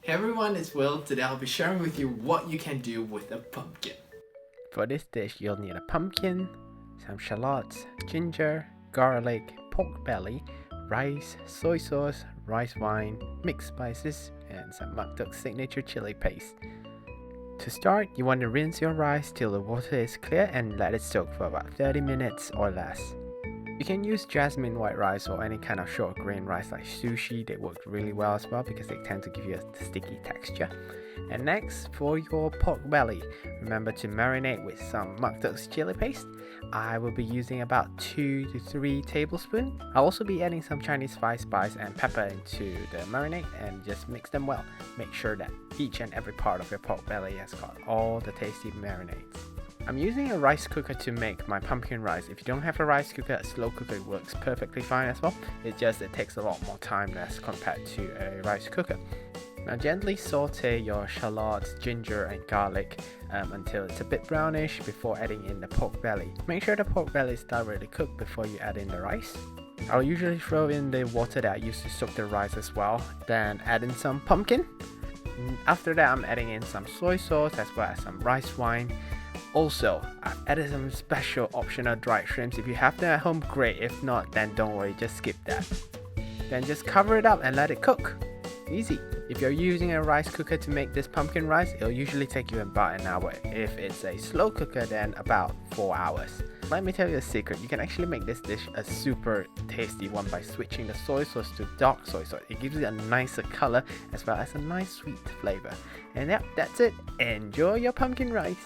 Hey everyone, it's Will. Today I'll be sharing with you what you can do with a pumpkin. For this dish, you'll need a pumpkin, some shallots, ginger, garlic, pork belly, rice, soy sauce, rice wine, mixed spices, and some Mak Tok signature chili paste. To start, you want to rinse your rice till the water is clear and let it soak for about 30 minutes or less. You can use jasmine white rice or any kind of short grain rice like sushi. They work really well as well because they tend to give you a sticky texture. And next, for your pork belly, remember to marinate with some Mak Tok's chili paste. I will be using about 2 to 3 tablespoons. I'll also be adding some Chinese spice and pepper into the marinade and just mix them well. Make sure that each and every part of your pork belly has got all the tasty marinades. I'm using a rice cooker to make my pumpkin rice. If you don't have a rice cooker, a slow cooker works perfectly fine as well. It takes a lot more time as compared to a rice cooker. Now gently saute your shallots, ginger and garlic until it's a bit brownish before adding in the pork belly. Make sure the pork belly is thoroughly cooked before you add in the rice. I'll usually throw in the water that I used to soak the rice as well, then add in some pumpkin. After that, I'm adding in some soy sauce as well as some rice wine. Also, I've added some special optional dried shrimps. If you have them at home, great. If not, then don't worry, just skip that. Then just cover it up and let it cook. Easy. If you're using a rice cooker to make this pumpkin rice, it'll usually take you about an hour. If it's a slow cooker, then about 4 hours. Let me tell you a secret, you can actually make this dish a super tasty one by switching the soy sauce to dark soy sauce. It gives it a nicer color as well as a nice sweet flavor. And yep, that's it. Enjoy your pumpkin rice.